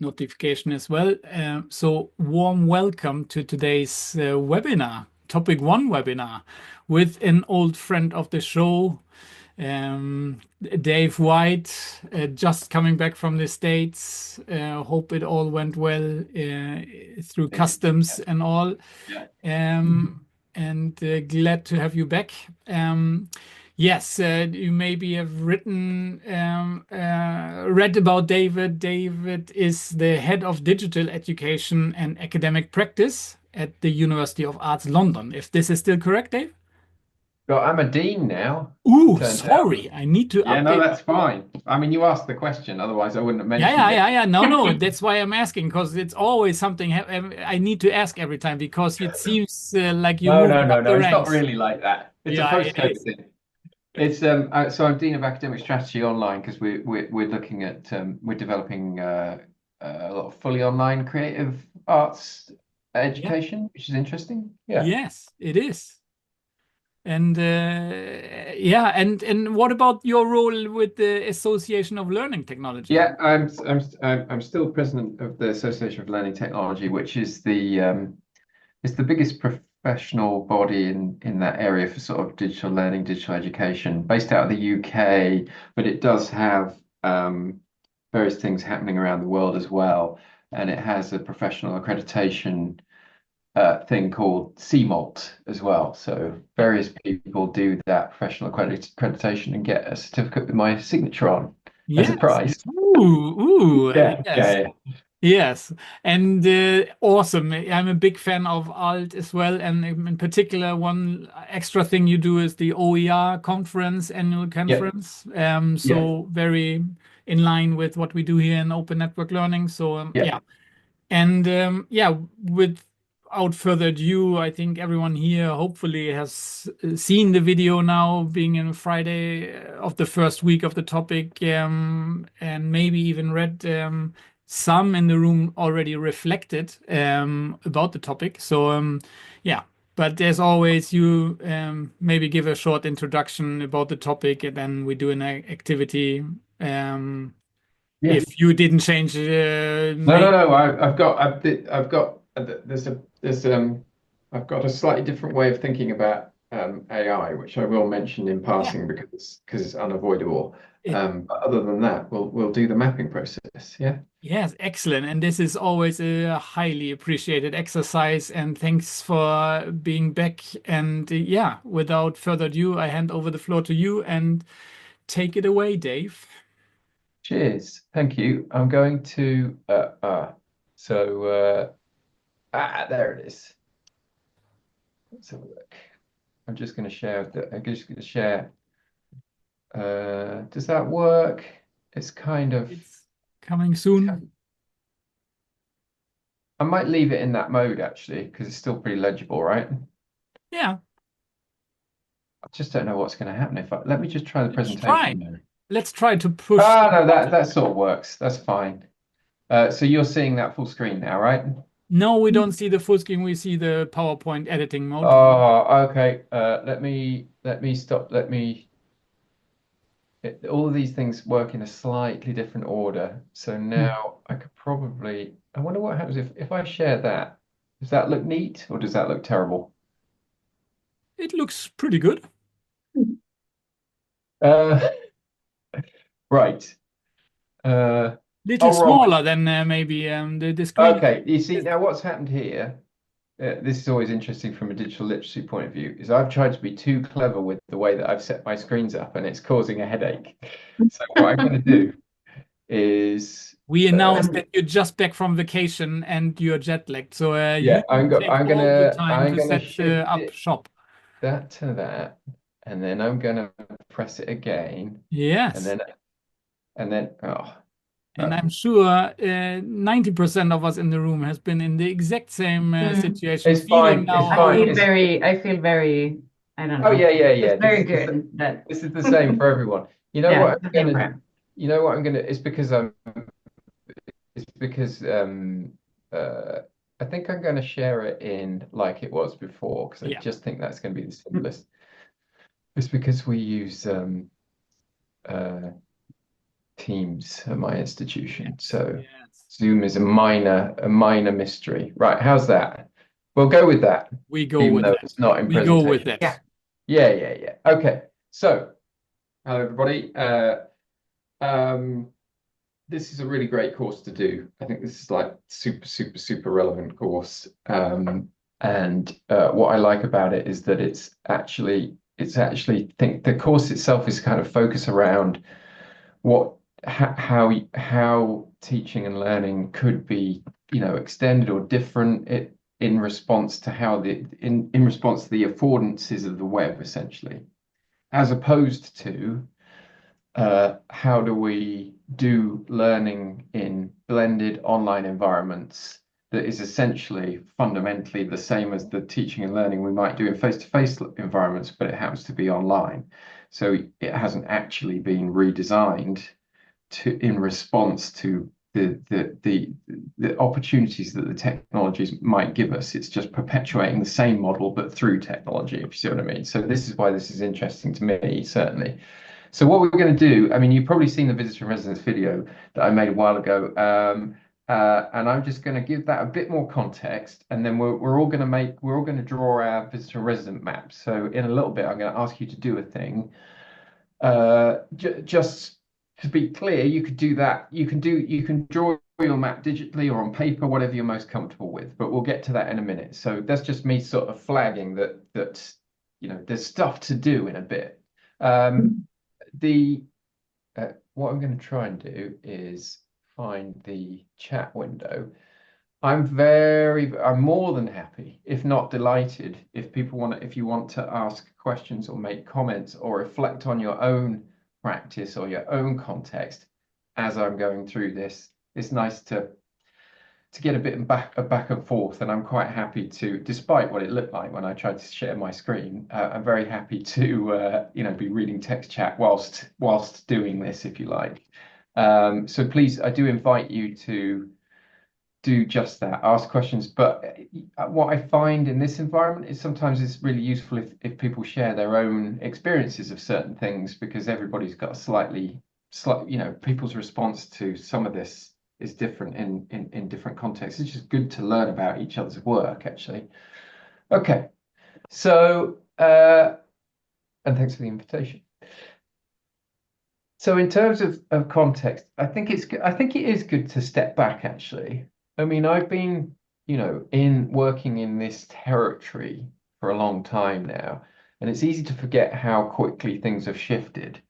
notification as well. So warm welcome to today's webinar, Topic One webinar, with an old friend of the show, Dave White, just coming back from the States. Hope it all went well through customs and all. Yeah. And glad to have you back. Yes, you maybe have read about David. David is the head of digital education and academic practice at the University of Arts London. If this is still correct, Dave? Well, I'm a dean now, Ooh, turns out. sorry, I need to Yeah, no, update. that's fine. I mean, you asked the question, otherwise I wouldn't have Yeah, mentioned yeah, it. yeah, yeah. No, no, that's why I'm asking because it's always something I need to ask every time because it seems like you're No, no, moving no, up the no. It's not ranks. really like that. It's a Yeah, it postcode is. thing. It's so I'm Dean of Academic Strategy Online because we're looking at we're developing a lot of fully online creative arts Yeah, education, which is interesting. Yeah. yes, it is. And yeah, and what about your role with the Association of Learning Technology? Yeah, I'm still president of the Association of Learning Technology, which is the it's the biggest professional body in that area for sort of digital learning, digital education, based out of the UK, but it does have various things happening around the world as well, and it has a professional accreditation thing called CMALT as well. So Yeah. various people do that professional accreditation and get a certificate with my signature on as a Yes. prize. Yeah, Yes. yeah, Yes, and awesome. I'm a big fan of Alt as well, and in particular, one extra thing you do is the OER conference, annual yeah, conference. yeah, So very in line with what we do here in Open Network Learning. So yeah, yeah, and yeah, without further ado, I think everyone here hopefully has seen the video now, being in Friday of the first week of the topic, and maybe even read. Some in the room already reflected about the topic. So, yeah, but as always, you maybe give a short introduction about the topic, and then we do an activity. Um, yeah. if you didn't change, No, no, make no. I've got there's I've got a slightly different way of thinking about AI, which I will mention in yeah. passing because it's unavoidable. It, But other than that, we'll do the mapping process. Yeah. yes, excellent. And this is always a highly appreciated exercise. And thanks for being back. And yeah, without further ado, I hand over the floor to you and take it away, Dave. Cheers. Thank you. I'm going to so there it is. Let's have a look. I'm just going to share. Does that work? It's kind of. It's coming soon. I might leave it in that mode actually, because it's still pretty legible, right? Yeah, I just don't know what's going to happen if I let me just try the let's try. presentation there. Let's try to push the Ah, no, button. that sort of works. That's fine. So you're seeing that full screen now, right? No, we don't see the full screen. We see the PowerPoint editing mode. Oh, okay. Let me stop. All of these things work in a slightly different order. So Hmm. now I could probably. I wonder what happens if I share that. Does that look neat or does that look terrible? It looks pretty good. Uh, right. Uh, Little oh, wrong. smaller than maybe the screen. Okay, you see now what's happened here. This is always interesting from a digital literacy point of view. Is I've tried to be too clever with the way that I've set my screens up, and it's causing a headache. So what I'm going to do is, We uh, announced that you're just back from vacation and you're jet lagged, so you yeah, take all the time I'm to gonna set shift up it shop. that to that, and then I'm gonna press it again, and Yes, then oh, and I'm sure 90% of us in the room has been in the exact same Mm. situation, it's feeling fine. It's now fine. how. I feel very, I don't Oh know. yeah, yeah, It's yeah. very good that, This is the same for everyone. You know yeah, what the I'm same gonna brand. you know what I'm gonna it's because uh I think I'm gonna share it in like it was before because I Yeah. just think that's gonna be the simplest. It's because we use uh Teams at my institution. Yes. So Yes. Zoom is a minor mystery. Right, how's that? We'll go with that, We go even with though that. it's not in We go with presentation. that. Yeah. Okay, so hello everybody. This is a really great course to do. I think this is like super relevant course. And what I like about it is that it's actually think the course itself is kind of focused around how teaching and learning could be, extended or different in response to in response to the affordances of the web, essentially, as opposed to how do we do learning in blended online environments that is essentially fundamentally the same as the teaching and learning we might do in face-to-face environments, but it happens to be online. So it hasn't actually been redesigned in response to the opportunities that the technologies might give us. It's just perpetuating the same model, but through technology, if you see what I mean. So this is why this is interesting to me, certainly. So what we're going to do, I mean, you've probably seen the visitor in residence video that I made a while ago, and I'm just going to give that a bit more context, and then we're all going to draw our visitor in resident map. So in a little bit, I'm going to ask you to do a thing. Just to be clear, you could do that. You can draw your map digitally or on paper, whatever you're most comfortable with. But we'll get to that in a minute. So that's just me sort of flagging that there's stuff to do in a bit. What I'm going to try and do is find the chat window. I'm more than happy, if not delighted, if you want to ask questions or make comments or reflect on your own practice or your own context as I'm going through this. It's nice to get a bit of back and forth, and I'm quite happy to, despite what it looked like when I tried to share my screen, I'm very happy to be reading text chat whilst doing this, if you like. So please, I do invite you to do just that, ask questions. But what I find in this environment is sometimes it's really useful if people share their own experiences of certain things, because everybody's got people's response to some of this is different in different contexts. It's just good to learn about each other's work, actually. Okay, so and thanks for the invitation. So in terms of context, I think it is good to step back, actually. I mean, I've been, working in this territory for a long time now, and it's easy to forget how quickly things have shifted.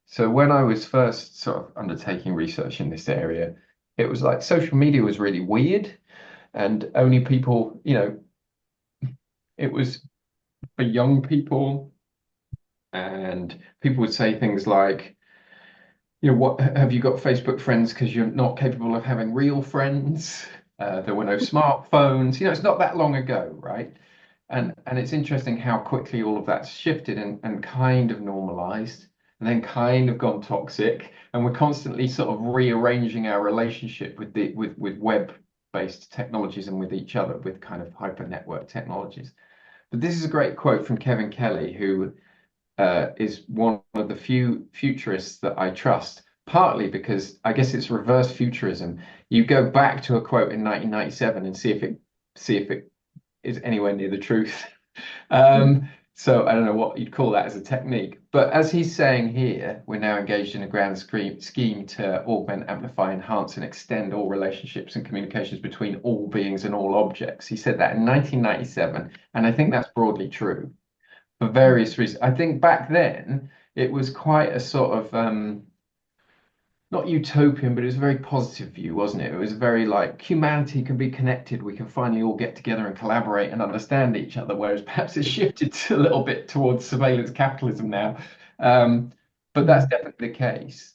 So when I was first sort of undertaking research in this area, it was like social media was really weird, and only people, it was for young people, and people would say things like, what have you got Facebook friends because you're not capable of having real friends? There were no smartphones. It's not that long ago, right? And it's interesting how quickly all of that's shifted and kind of normalized, and then kind of gone toxic. And we're constantly sort of rearranging our relationship with web-based technologies and with each other with kind of hyper network technologies. But this is a great quote from Kevin Kelly, who is one of the few futurists that I trust, partly because I guess it's reverse futurism. You go back to a quote in 1997 and see if it is anywhere near the truth. So I don't know what you'd call that as a technique, but as he's saying here, we're now engaged in a grand scheme to augment, amplify, enhance, and extend all relationships and communications between all beings and all objects. He said that in 1997, and I think that's broadly true for various reasons. I think back then it was quite a sort of not utopian, but it was a very positive view, wasn't it? It was very like humanity can be connected. We can finally all get together and collaborate and understand each other. Whereas perhaps it's shifted a little bit towards surveillance capitalism now. But that's definitely the case.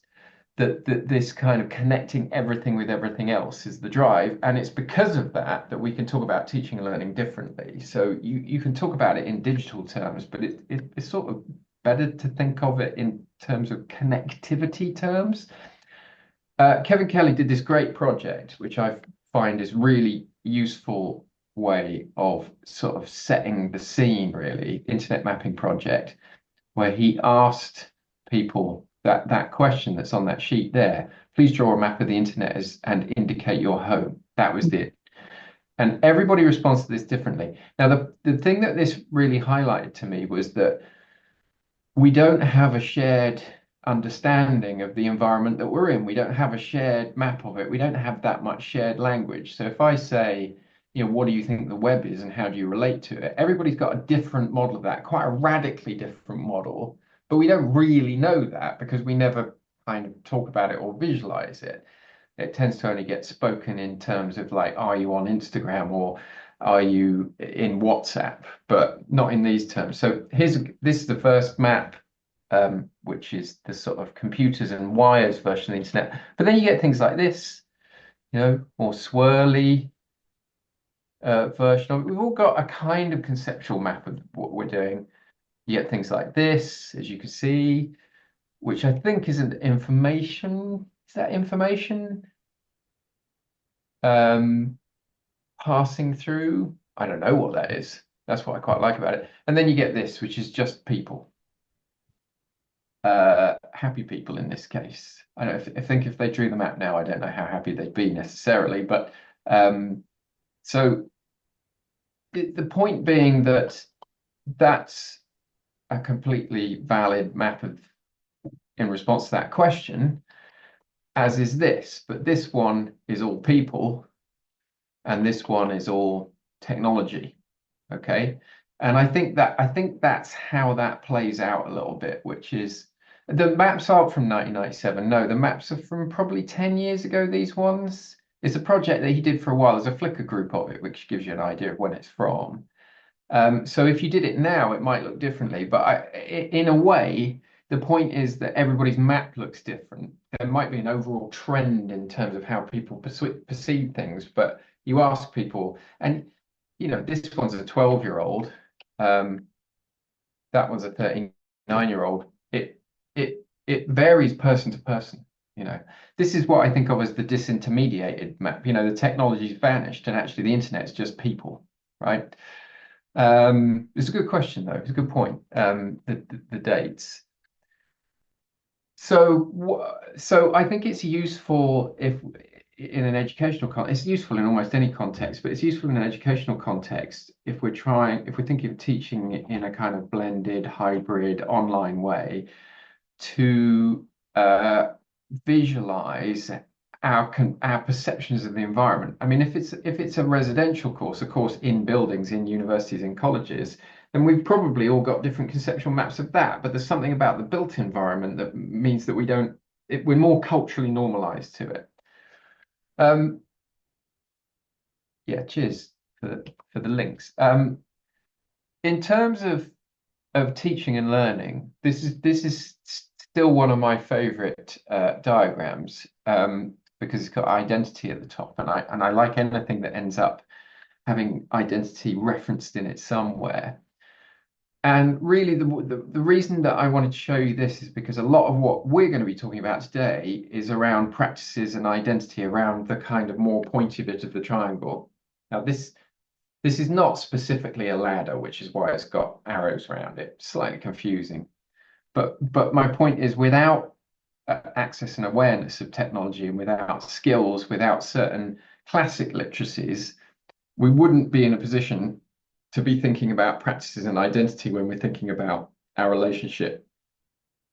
That this kind of connecting everything with everything else is the drive, and it's because of that that we can talk about teaching and learning differently. So you can talk about it in digital terms, but it's sort of better to think of it in terms of connectivity terms. Kevin Kelly did this great project, which I find is really useful way of sort of setting the scene, really, internet mapping project, where he asked people that question that's on that sheet there. please draw a map of the internet and indicate your home. That was it. And everybody responds to this differently. Now, the thing that this really highlighted to me was that we don't have a shared understanding of the environment that we're in. We don't have a shared map of it. We don't have that much shared language. So if I say, what do you think the web is and how do you relate to it? Everybody's got a different model of that, quite a radically different model, but we don't really know that because we never kind of talk about it or visualize it. It tends to only get spoken in terms of like, are you on Instagram or are you in WhatsApp, but not in these terms. So this is the first map, which is the sort of computers and wires version of the internet. But then you get things like this, more swirly version of it. We've all got a kind of conceptual map of what we're doing. You get things like this, as you can see, which I think is an information. Is that information? Passing through. I don't know what that is. That's what I quite like about it. And then you get this, which is just people. Happy people in this case. I think if they drew the map now, I don't know how happy they'd be necessarily. But so the point being that that's a completely valid map in response to that question, as is this. But this one is all people, and this one is all technology. Okay. And I think that's how that plays out a little bit, which is the maps aren't from 1997. No, the maps are from probably 10 years ago, these ones. It's a project that he did for a while. There's a Flickr group of it, which gives you an idea of when it's from. So if you did it now, it might look differently. But in a way, the point is that everybody's map looks different. There might be an overall trend in terms of how people perceive things, but you ask people, and this one's a 12-year-old. That one's a 39-year-old. It varies person to person. This is what I think of as the disintermediated map. The technology's vanished, and actually the internet's just people, right? It's a good question, though. It's a good point. The dates. So I think it's useful if in an educational context. It's useful in almost any context, but it's useful in an educational context if we're thinking of teaching in a kind of blended, hybrid, online way to visualize our perceptions of the environment. I mean, if it's a residential course, a course in buildings, in universities, in colleges, then we've probably all got different conceptual maps of that. But there's something about the built environment that means that we're more culturally normalized to it. Yeah, cheers for the links. In terms of teaching and learning, this is still one of my favorite diagrams because it's got identity at the top, and I like anything that ends up having identity referenced in it somewhere. And really, the reason that I wanted to show you this is because a lot of what we're going to be talking about today is around practices and identity around the kind of more pointy bit of the triangle. Now, this is not specifically a ladder, which is why it's got arrows around it. Slightly confusing. But my point is, without access and awareness of technology and without skills, without certain classic literacies, we wouldn't be in a position to be thinking about practices and identity when we're thinking about our relationship,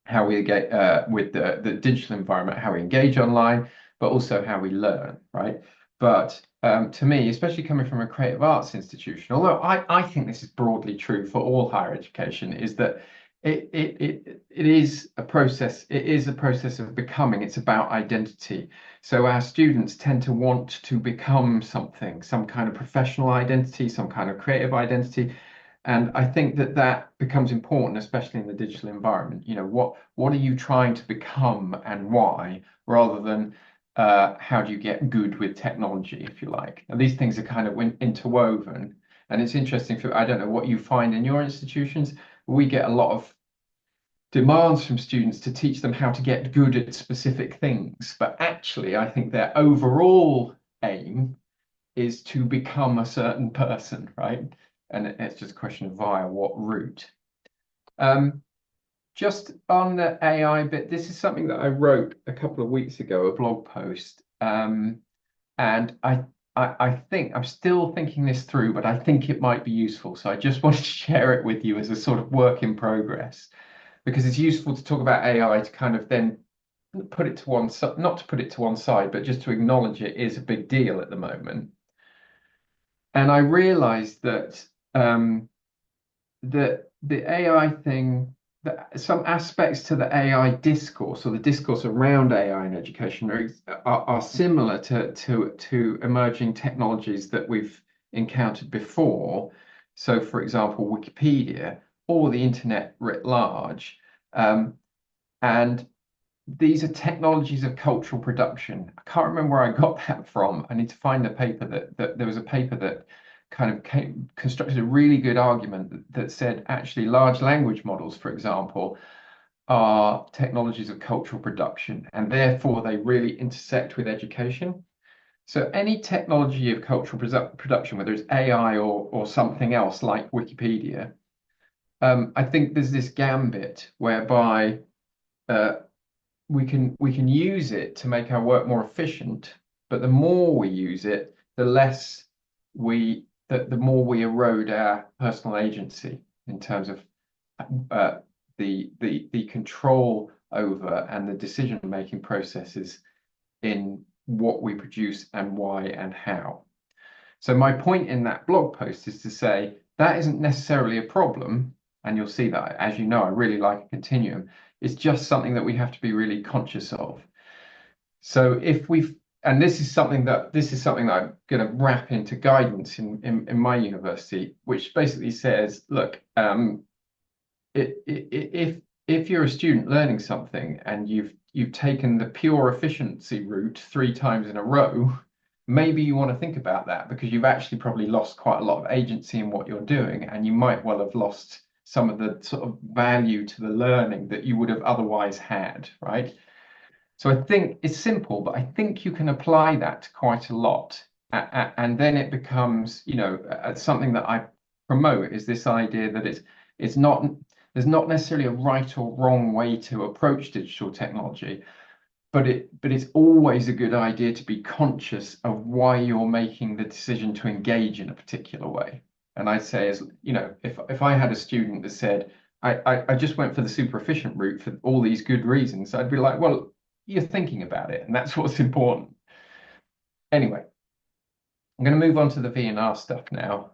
how we get with the digital environment, how we engage online, but also how we learn, right? But to me, especially coming from a creative arts institution, although I think this is broadly true for all higher education, is that it is a process. It is a process of becoming. It's about identity. So our students tend to want to become something, some kind of professional identity, some kind of creative identity. And I think that becomes important, especially in the digital environment. What are you trying to become and why, rather than how do you get good with technology, if you like. And these things are kind of interwoven. And it's interesting I don't know what you find in your institutions. We get a lot of demands from students to teach them how to get good at specific things. But actually, I think their overall aim is to become a certain person, right? And it's just a question of via what route. just on the AI bit, this is something that I wrote a couple of weeks ago, a blog post. And I think I'm still thinking this through, but I think it might be useful. So I just wanted to share it with you as a sort of work in progress, because it's useful to talk about AI to kind of then put it to one side, not to put it to one side, but just to acknowledge it is a big deal at the moment. And I realized that the AI thing, that some aspects to the AI discourse or the discourse around AI in education are similar to emerging technologies that we've encountered before. So, for example, Wikipedia or the internet writ large. And these are technologies of cultural production. I can't remember where I got that from. I need to find the paper that there was a paper that kind of constructed a really good argument that said actually large language models, for example, are technologies of cultural production, and therefore they really intersect with education. So any technology of cultural production, whether it's AI or something else like Wikipedia, I think there's this gambit whereby we can use it to make our work more efficient, but the more we use it, the less the more we erode our personal agency in terms of the control over and the decision-making processes in what we produce and why and how. So my point in that blog post is to say that isn't necessarily a problem, and you'll see that, as you know, I really like a continuum. It's just something that we have to be really conscious of. So if we've, and this is something that I'm going to wrap into guidance in my university, which basically says, look, if you're a student learning something and you've taken the pure efficiency route 3 times in a row, maybe you want to think about that, because you've actually probably lost quite a lot of agency in what you're doing, and you might well have lost some of the sort of value to the learning that you would have otherwise had, right? So I think it's simple, but I think you can apply that to quite a lot. And then it becomes, something that I promote is this idea that it's not, there's not necessarily a right or wrong way to approach digital technology, but it's always a good idea to be conscious of why you're making the decision to engage in a particular way. And I'd say, as if I had a student that said, I just went for the super efficient route for all these good reasons, I'd be like, well, you're thinking about it, and that's what's important. Anyway, I'm going to move on to the V&R stuff now.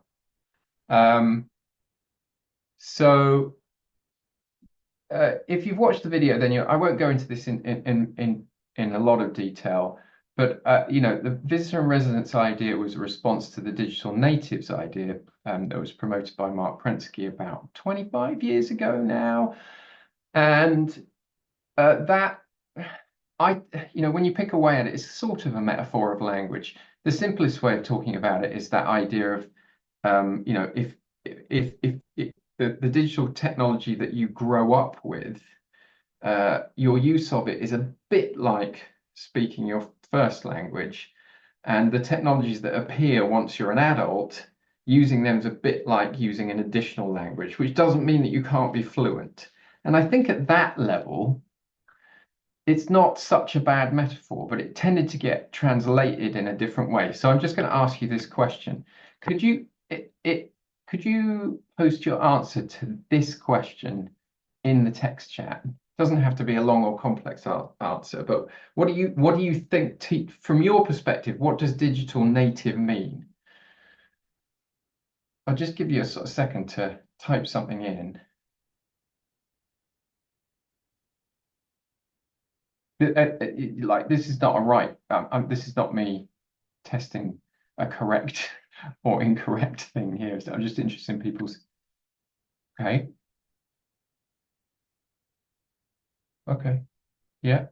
If you've watched the video, then I won't go into this in a lot of detail, but the visitor and residence idea was a response to the digital natives idea that was promoted by Mark Prensky about 25 years ago now, and when you pick away at it, it's sort of a metaphor of language. The simplest way of talking about it is that idea of, if the digital technology that you grow up with, your use of it is a bit like speaking your first language, and the technologies that appear once you're an adult, using them is a bit like using an additional language, which doesn't mean that you can't be fluent. And I think at that level, it's not such a bad metaphor, but it tended to get translated in a different way. So I'm just going to ask you this question. Could you post your answer to this question in the text chat? It doesn't have to be a long or complex answer, but what do you think, from your perspective, what does digital native mean? I'll just give you a sort of second to type something in. Like, this is not a right, this is not me testing a correct or incorrect thing here. So I'm just interested in people's. Okay. Yeah.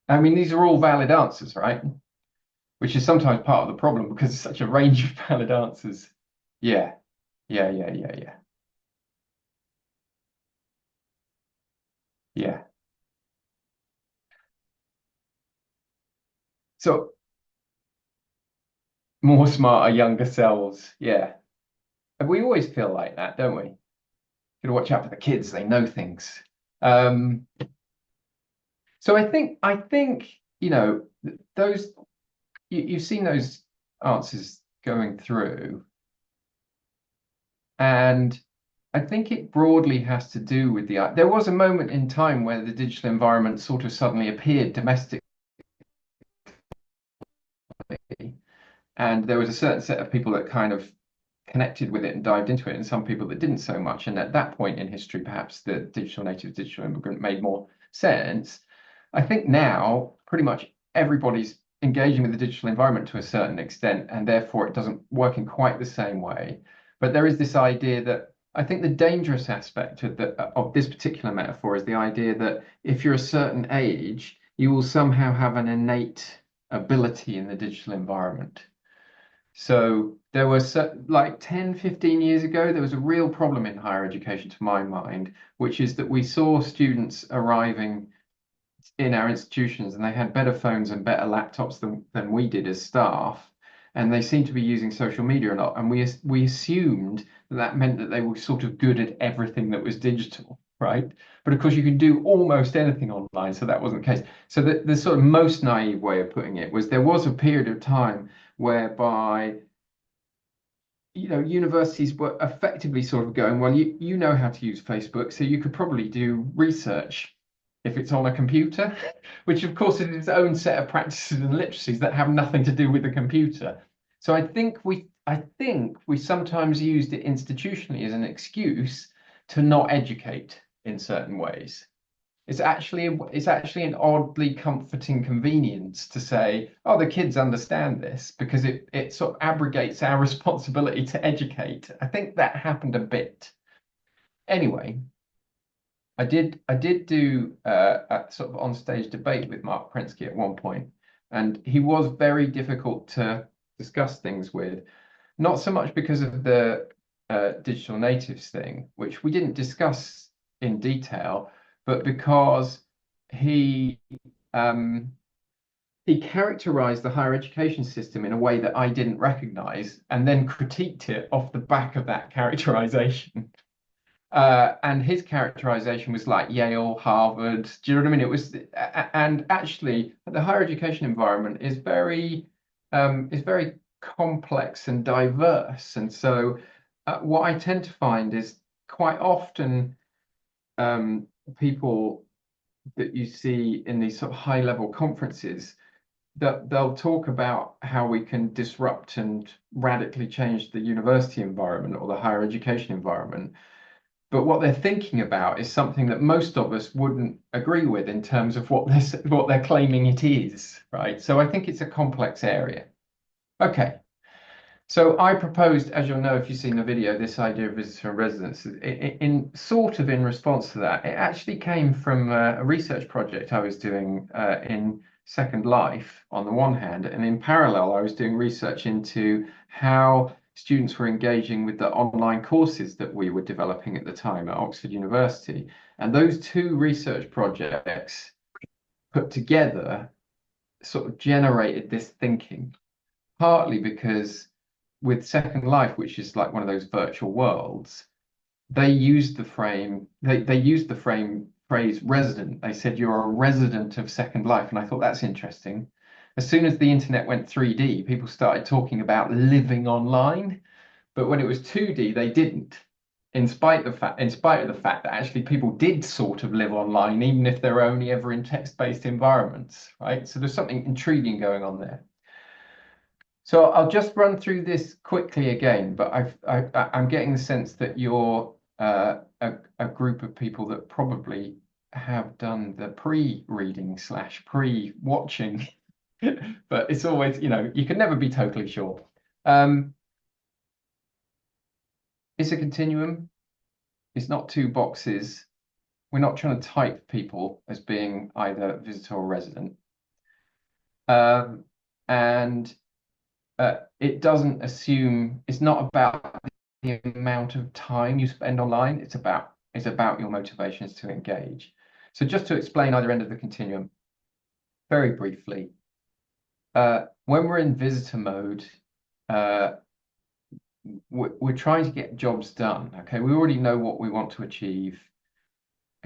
I mean, these are all valid answers, right? Which is sometimes part of the problem, because it's such a range of valid answers. Yeah. So more smarter, younger selves. Yeah. And we always feel like that, don't we? Gotta watch out for the kids. They know things. So I think those you've seen those answers going through, and I think it broadly has to do with there was a moment in time where the digital environment sort of suddenly appeared domestically, and there was a certain set of people that kind of connected with it and dived into it, and some people that didn't so much. And at that point in history, perhaps the digital native, digital immigrant made more sense. I think now pretty much everybody's engaging with the digital environment to a certain extent, and therefore it doesn't work in quite the same way. But there is this idea that I think the dangerous aspect of this particular metaphor is the idea that if you're a certain age, you will somehow have an innate ability in the digital environment. So there was like 10, 15 years ago, there was a real problem in higher education, to my mind, which is that we saw students arriving in our institutions and they had better phones and better laptops than we did as staff. And they seemed to be using social media a lot. And we assumed that meant that they were sort of good at everything that was digital, right? But of course, you can do almost anything online. So that wasn't the case. So the sort of most naive way of putting it was there was a period of time whereby universities were effectively sort of going, well, you know how to use Facebook, so you could probably do research if it's on a computer, which of course is its own set of practices and literacies that have nothing to do with the computer. So I think we sometimes used it institutionally as an excuse to not educate in certain ways. It's actually an oddly comforting convenience to say, oh, the kids understand this, because it sort of abrogates our responsibility to educate. I think that happened a bit. Anyway, I did do a sort of on-stage debate with Mark Prensky at one point, and he was very difficult to discuss things with, not so much because of the digital natives thing, which we didn't discuss in detail, but because he characterized the higher education system in a way that I didn't recognize, and then critiqued it off the back of that characterization. And his characterization was like Yale, Harvard. Do you know what I mean? It was, and actually, the higher education environment is very complex and diverse. And so, what I tend to find is quite often people that you see in these sort of high-level conferences, that they'll talk about how we can disrupt and radically change the university environment or the higher education environment. But what they're thinking about is something that most of us wouldn't agree with in terms of what they're claiming it is, right? So I think it's a complex area. Okay. So I proposed, as you'll know if you've seen the video, this idea of visitor and residence in response to that. It actually came from a research project I was doing in Second Life on the one hand, and in parallel I was doing research into how students were engaging with the online courses that we were developing at the time at Oxford University. And those two research projects put together sort of generated this thinking, partly because with Second Life, which is like one of those virtual worlds, they used the phrase resident. They said you're a resident of Second Life, and I thought that's interesting. As soon as the internet went 3D, people started talking about living online, but when it was 2D, they didn't. In spite of the fact that actually people did sort of live online, even if they're only ever in text-based environments, right? So there's something intriguing going on there. So I'll just run through this quickly again, but I'm getting the sense that you're a group of people that probably have done the pre-reading / pre-watching, but it's always, you can never be totally sure. It's a continuum. It's not two boxes. We're not trying to type people as being either visitor or resident. And it doesn't assume, it's not about the amount of time you spend online. It's about your motivations to engage. So just to explain either end of the continuum very briefly, when we're in visitor mode, we're trying to get jobs done. Okay, we already know what we want to achieve.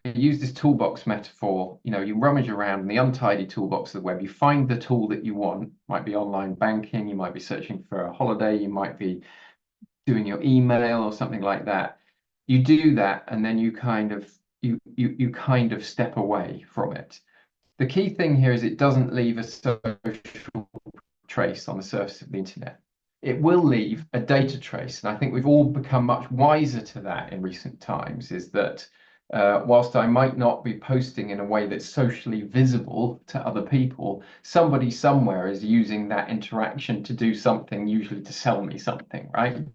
I use this toolbox metaphor. You rummage around in the untidy toolbox of the web, you find the tool that you want. Might be online banking, you might be searching for a holiday, you might be doing your email or something like that. You do that, and then you kind of step away from it. The key thing here is it doesn't leave a social trace on the surface of the internet. It will leave a data trace, and I think we've all become much wiser to that in recent times, is that whilst I might not be posting in a way that's socially visible to other people, somebody somewhere is using that interaction to do something, usually to sell me something, right?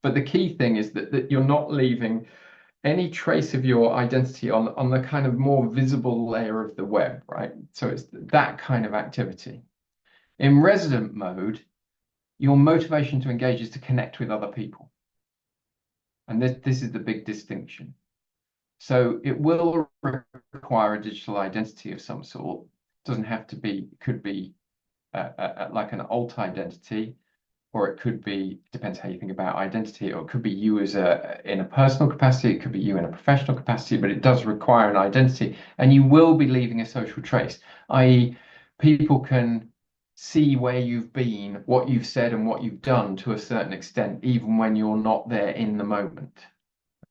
But the key thing is that you're not leaving any trace of your identity on the kind of more visible layer of the web, right? So it's that kind of activity. In resident mode, your motivation to engage is to connect with other people. And this is the big distinction. So it will require a digital identity of some sort. It doesn't have to be, it could be like an alt identity, or it could be, depends how you think about identity, or it could be you as in a personal capacity, it could be you in a professional capacity, but it does require an identity, and you will be leaving a social trace, i.e. people can see where you've been, what you've said, and what you've done to a certain extent, even when you're not there in the moment.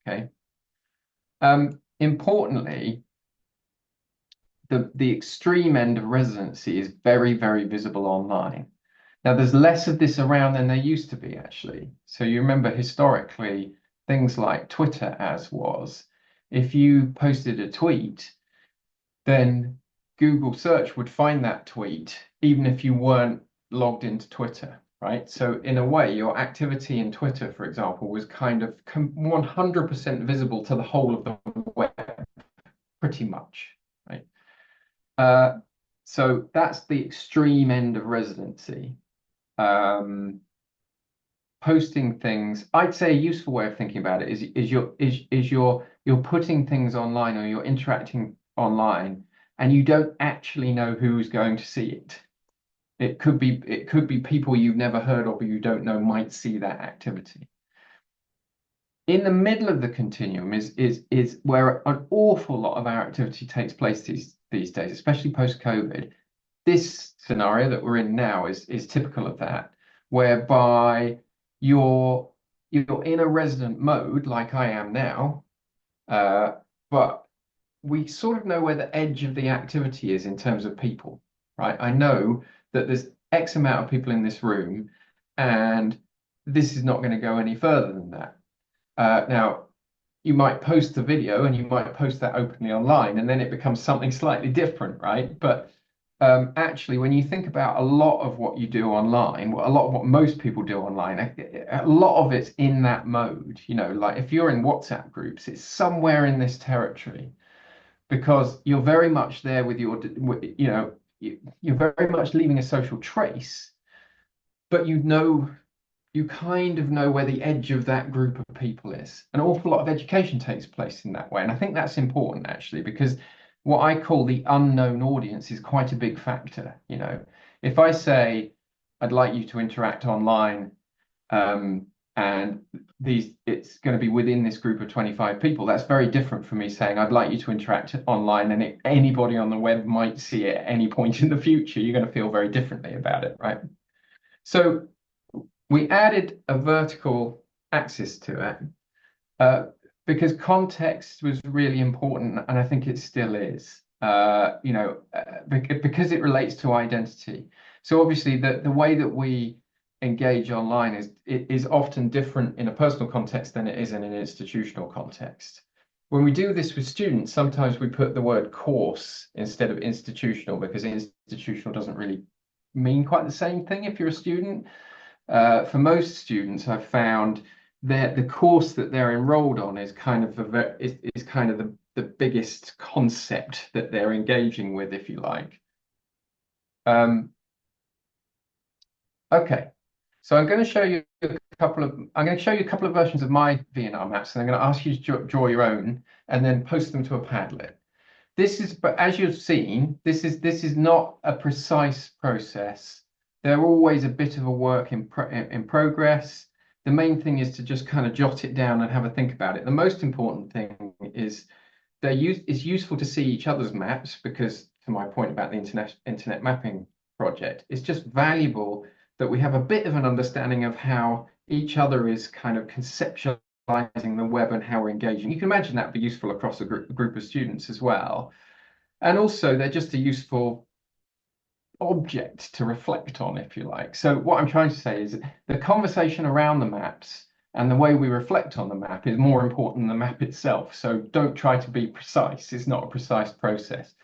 Okay. Importantly, the extreme end of residency is very, very visible online. Now, there's less of this around than there used to be, actually. So you remember historically, things like Twitter as was, if you posted a tweet, then Google search would find that tweet, even if you weren't logged into Twitter, right? So in a way, your activity in Twitter, for example, was kind of 100% visible to the whole of the web, pretty much, right? So that's the extreme end of residency. Posting things, I'd say a useful way of thinking about it is you're putting things online, or you're interacting online, and you don't actually know who's going to see it. It could be people you've never heard of or you don't know might see that activity. In the middle of the continuum is where an awful lot of our activity takes place these days, especially post-COVID. This scenario that we're in now is typical of that, whereby you're in a resident mode like I am now, but we sort of know where the edge of the activity is in terms of people, right? I know that there's X amount of people in this room, and this is not going to go any further than that. Now, you might post the video and you might post that openly online, and then it becomes something slightly different, right? But actually, when you think about a lot of what you do online, a lot of what most people do online, a lot of it's in that mode. Like if you're in WhatsApp groups, it's somewhere in this territory, because you're very much there with your, you're very much leaving a social trace, but you kind of know where the edge of that group of people is. An awful lot of education takes place in that way. And I think that's important, actually, because what I call the unknown audience is quite a big factor. If I say, I'd like you to interact online, and it's going to be within this group of 25 people, that's very different from me saying, I'd like you to interact online, and anybody on the web might see it at any point in the future. You're going to feel very differently about it, right? So we added a vertical axis to it because context was really important, and I think it still is, because it relates to identity. So obviously the way that we engage online is often different in a personal context than it is in an institutional context. When we do this with students, sometimes we put the word course instead of institutional, because institutional doesn't really mean quite the same thing if you're a student. For most students, I've found that the course that they're enrolled on is kind of the biggest concept that they're engaging with, if you like. Okay, so I'm going to show you a couple of versions of my V&R maps, and I'm going to ask you to draw your own and then post them to a Padlet. But as you've seen, this is not a precise process. They're always a bit of a work in progress. the main thing is to just kind of jot it down and have a think about it. The most important thing is it's useful to see each other's maps, because to my point about the internet mapping project, it's just valuable that we have a bit of an understanding of how each other is kind of conceptualizing the web and how we're engaging. You can imagine that would be useful across a group of students as well. And also they're just a useful object to reflect on, if you like. So what I'm trying to say is the conversation around the maps and the way we reflect on the map is more important than the map itself. So don't try to be precise. It's not a precise process.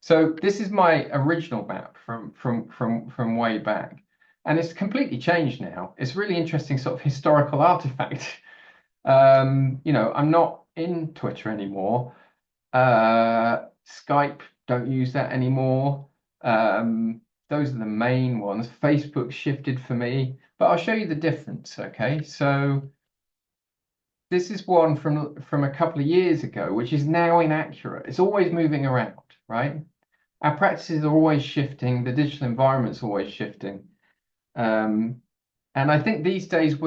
So this is my original map from way back, and it's completely changed now. It's really interesting sort of historical artifact. You know, I'm not in Twitter anymore. Skype, don't use that anymore. Those are the main ones. Facebook shifted for me, but I'll show you the difference. Okay, so this is one from a couple of years ago, which is now inaccurate. It's always moving around, right? Our practices are always shifting. The digital environment's always shifting. And I think these days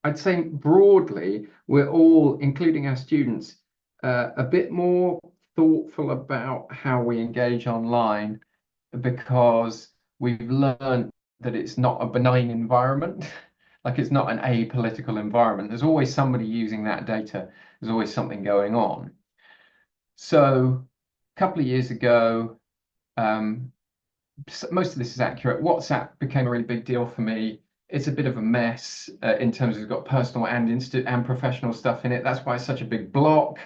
I'd say broadly, we're all, including our students, a bit more thoughtful about how we engage online, because we've learned that it's not a benign environment. Like, it's not an apolitical environment. There's always somebody using that data. There's always something going on. So a couple of years ago, most of this is accurate. WhatsApp became a really big deal for me. It's a bit of a mess in terms of it's got personal and professional stuff in it. That's why it's such a big block.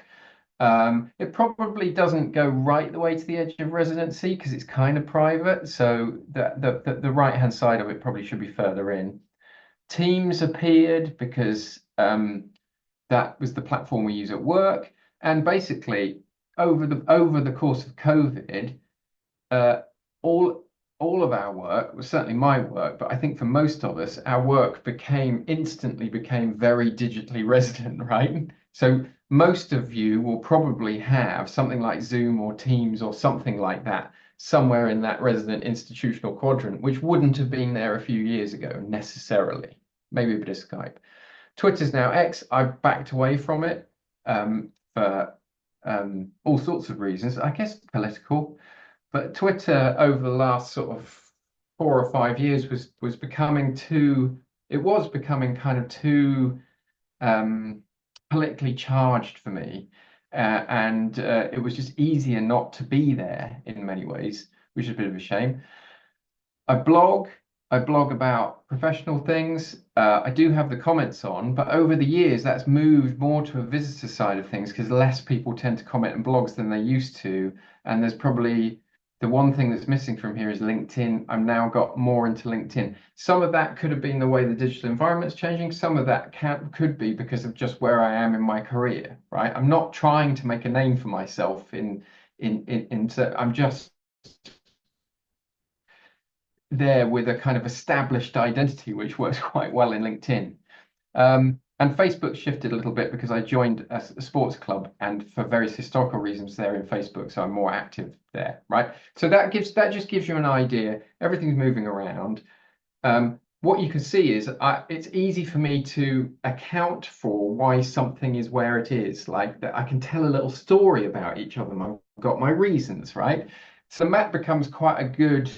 It probably doesn't go right the way to the edge of residency because it's kind of private. So the right-hand side of it probably should be further in. Teams appeared because that was the platform we use at work. And basically, over the course of COVID, all of our work, well, certainly my work, but I think for most of us, our work instantly became very digitally resident, right? So most of you will probably have something like Zoom or Teams or something like that somewhere in that resident institutional quadrant, which wouldn't have been there a few years ago necessarily. Maybe a bit of Skype. Twitter's now X. I've backed away from it for all sorts of reasons, I guess political. But Twitter over the last sort of 4 or 5 years was becoming kind of too politically charged for me, and it was just easier not to be there in many ways, which is a bit of a shame. I blog about professional things. I do have the comments on, but over the years that's moved more to a visitor side of things because less people tend to comment on blogs than they used to, and there's probably the one thing that's missing from here is LinkedIn. I've now got more into LinkedIn. Some of that could have been the way the digital environment's changing. Some of that could be because of just where I am in my career, right? I'm not trying to make a name for myself I'm just there with a kind of established identity, which works quite well in LinkedIn. And Facebook shifted a little bit because I joined a sports club, and for various historical reasons they're in Facebook, so I'm more active there, right? So that just gives you an idea. Everything's moving around. What you can see is it's easy for me to account for why something is where it is. Like that, I can tell a little story about each of them. I've got my reasons, right? So map becomes quite a good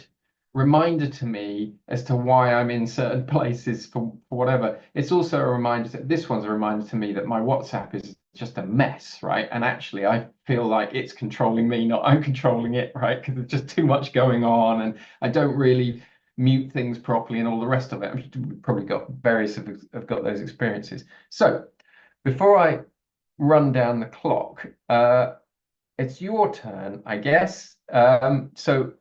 reminder to me as to why I'm in certain places for whatever. It's also a reminder this one's a reminder to me that my WhatsApp is just a mess, right? And actually I feel like it's controlling me, not I'm controlling it, right? Because there's just too much going on and I don't really mute things properly and all the rest of it. I've probably got various have got those experiences. So before I run down the clock, it's your turn, I guess. So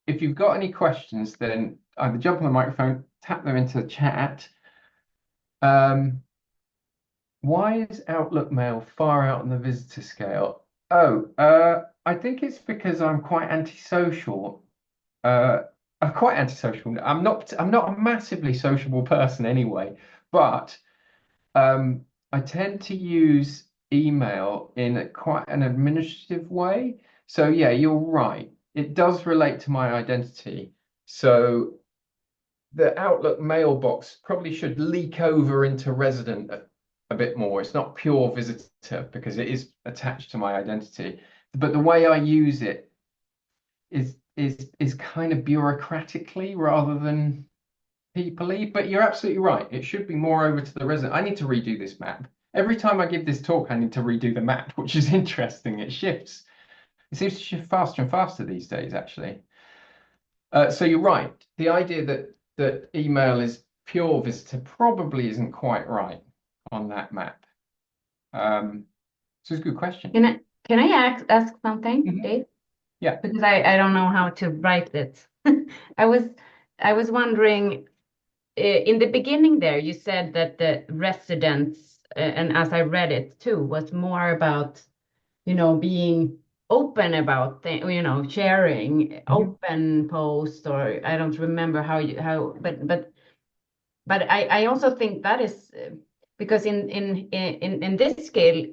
if you've got any questions, then either jump on the microphone, tap them into the chat. Why is Outlook Mail far out on the visitor scale? I think it's because I'm quite antisocial. I'm quite antisocial. I'm not a massively sociable person anyway, but I tend to use email in quite an administrative way. So yeah, you're right. It does relate to my identity. So the Outlook mailbox probably should leak over into resident a bit more. It's not pure visitor because it is attached to my identity. But the way I use it is kind of bureaucratically rather than people-y. But you're absolutely right. It should be more over to the resident. I need to redo this map. Every time I give this talk, I need to redo the map, which is interesting. It shifts. It seems to shift faster and faster these days, actually. So you're right. The idea that email is pure visitor probably isn't quite right on that map. So it's a good question. Can I ask something, Mhm. Dave? Yeah. Because I don't know how to write it. I was wondering, in the beginning there, you said that the residents, and as I read it too, was more about, being open about things, sharing open posts, or I don't remember but I also think that is because in this scale,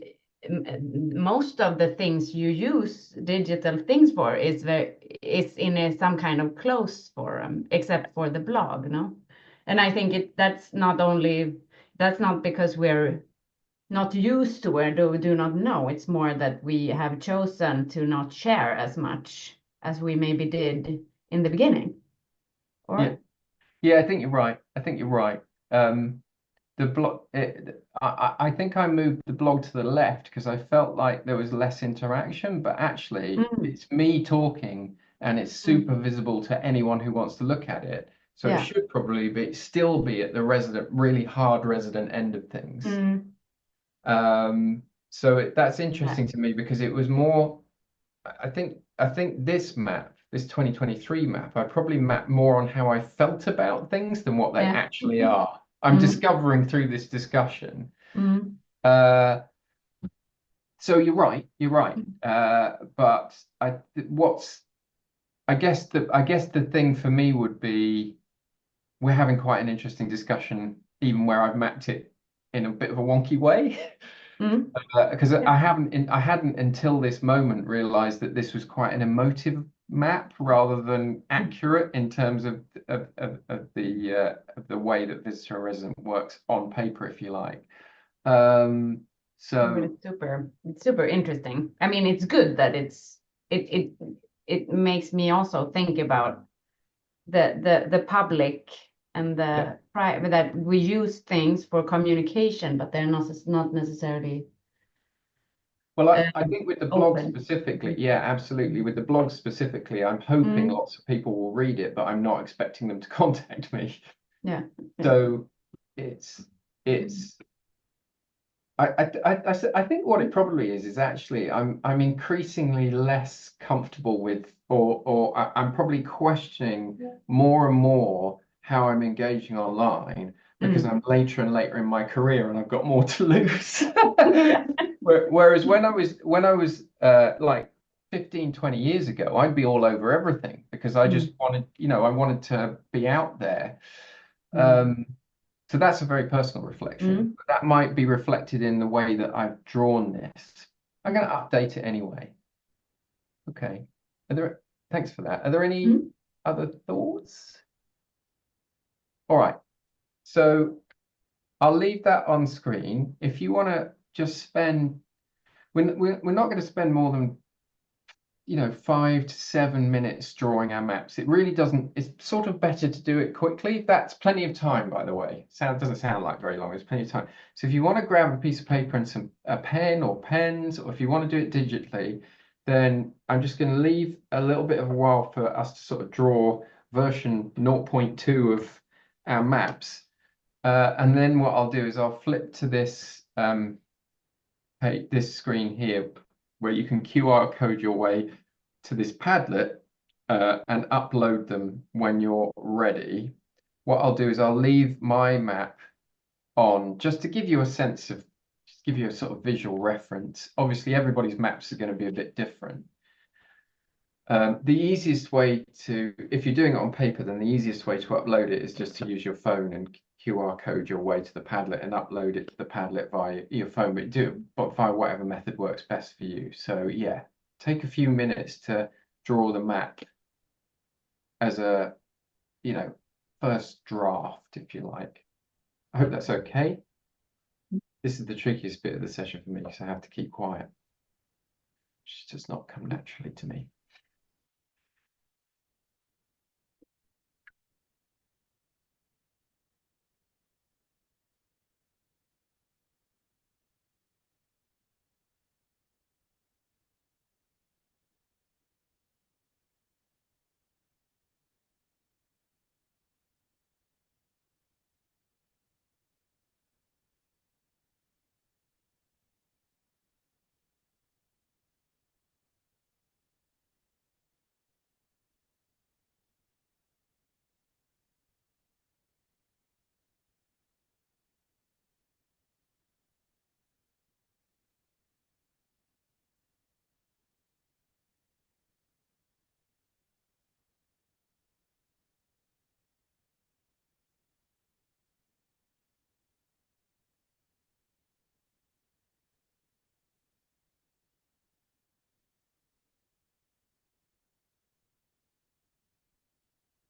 most of the things you use digital things for is in some kind of closed forum, except for the blog, no? And I think that's not because we're not used to or do not know. It's more that we have chosen to not share as much as we maybe did in the beginning. Or Yeah. Yeah, I think you're right. The blog, I think I moved the blog to the left because I felt like there was less interaction, but actually it's me talking and it's super visible to anyone who wants to look at it. So it should probably still be at the really hard resident end of things. So that's interesting to me because it was more, I think this map, this 2023 map, I probably mapped more on how I felt about things than what they actually are. I'm discovering through this discussion. So you're right. But I guess the thing for me would be we're having quite an interesting discussion, even where I've mapped it in a bit of a wonky way. Because I hadn't until this moment realized that this was quite an emotive map rather than accurate in terms of the way that visitor and resident works on paper, if you like. So it's super interesting. I mean, it's good that it makes me also think about the public and the private, that we use things for communication, but they're not necessarily. Well, I think with the blog open. specifically, yeah, absolutely. With the blog specifically, I'm hoping lots of people will read it, but I'm not expecting them to contact me. Yeah. So I think what it probably is actually I'm increasingly less comfortable with, or I'm probably questioning more and more how I'm engaging online because I'm later and later in my career and I've got more to lose. Whereas when I was like 15, 20 years ago, I'd be all over everything because I just wanted, I wanted to be out there. So that's a very personal reflection. But that might be reflected in the way that I've drawn this. I'm going to update it anyway. Okay. Thanks for that. Are there any other thoughts? All right. So I'll leave that on screen. If you want to just spend, we're not going to spend more than 5 to 7 minutes drawing our maps. It really doesn't, it's sort of better to do it quickly. That's plenty of time, by the way. Doesn't sound like very long, it's plenty of time. So if you want to grab a piece of paper and a pen or pens, or if you want to do it digitally, then I'm just going to leave a little bit of a while for us to sort of draw version 0.2 of our maps. And then what I'll do is I'll flip to this this screen here, where you can QR code your way to this Padlet and upload them when you're ready. What I'll do is I'll leave my map on just to give you a sense of, just give you a sort of visual reference. Obviously, everybody's maps are going to be a bit different. The easiest way to, if you're doing it on paper, then the easiest way to upload it is just to use your phone and QR code your way to the Padlet and upload it to the Padlet via your phone, but do it via whatever method works best for you. So yeah, take a few minutes to draw the map as a, first draft, if you like. I hope that's okay. This is the trickiest bit of the session for me, so I have to keep quiet. It does not come naturally to me.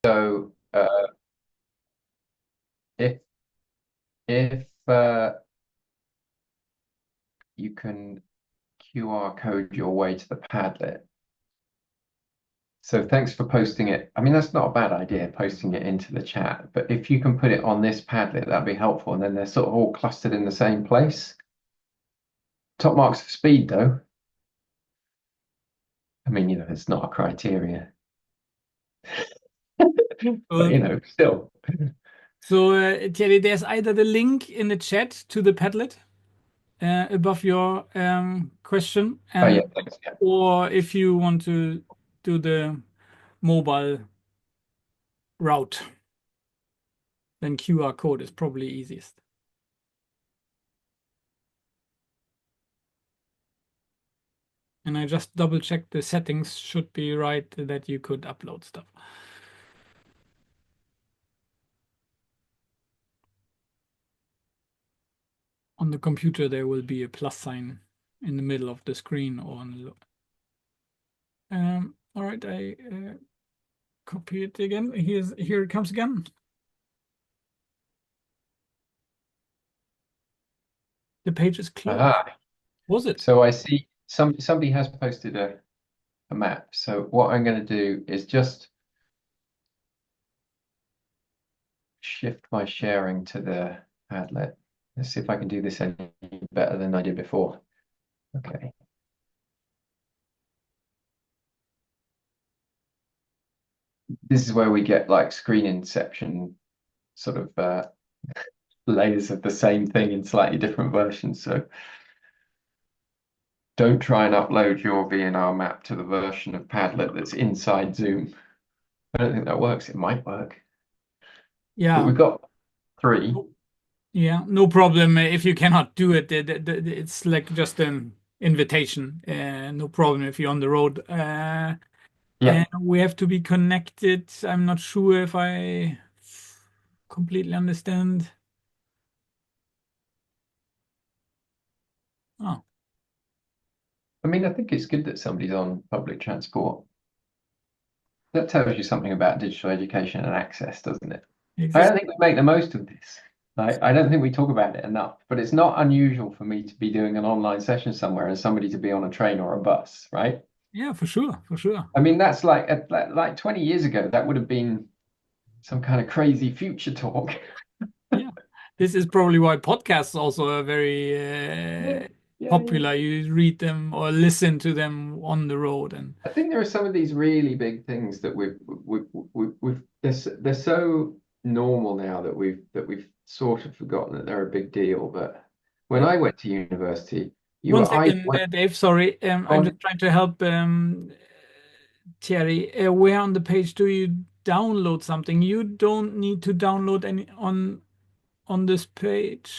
So if you can QR code your way to the Padlet. So thanks for posting it. I mean, that's not a bad idea, posting it into the chat, but if you can put it on this Padlet, that'd be helpful. And then they're sort of all clustered in the same place. Top marks for speed, though. I mean, you know, it's not a criteria. But, you know, still. So, Thierry, there's either the link in the chat to the Padlet above your question, Oh, and yeah, thanks. Yeah. or if you want to do the mobile route, then QR code is probably easiest. And I just double checked the settings should be right that you could upload stuff. On the computer, there will be a plus sign in the middle of the screen or on the. All right, I copy it again. Here it comes again. The page is closed. Aha. Was it? So I see somebody has posted a map. So what I'm going to do is just shift my sharing to the Padlet. Let's see if I can do this any better than I did before. Okay. This is where we get like screen inception sort of layers of the same thing in slightly different versions. So don't try and upload your VNR map to the version of Padlet that's inside Zoom. I don't think that works. It might work. Yeah. But we've got 3. Yeah, no problem. If you cannot do it, it's like just an invitation. No problem if you're on the road. Yeah. And we have to be connected. I'm not sure if I completely understand. Oh, I mean, I think it's good that somebody's on public transport. That tells you something about digital education and access, doesn't it? I don't exactly. think we make the most of this. I don't think we talk about it enough, but it's not unusual for me to be doing an online session somewhere and somebody to be on a train or a bus, right? Yeah, for sure, for sure. I mean, that's like 20 years ago, that would have been some kind of crazy future talk. Yeah, this is probably why podcasts also are very popular. You read them or listen to them on the road, and I think there are some of these really big things that they're so normal now that we've sort of forgotten that they're a big deal. But when I went to university, one second, Dave. Sorry, I'm just trying to help Thierry. Where on the page do you download something? You don't need to download any on this page.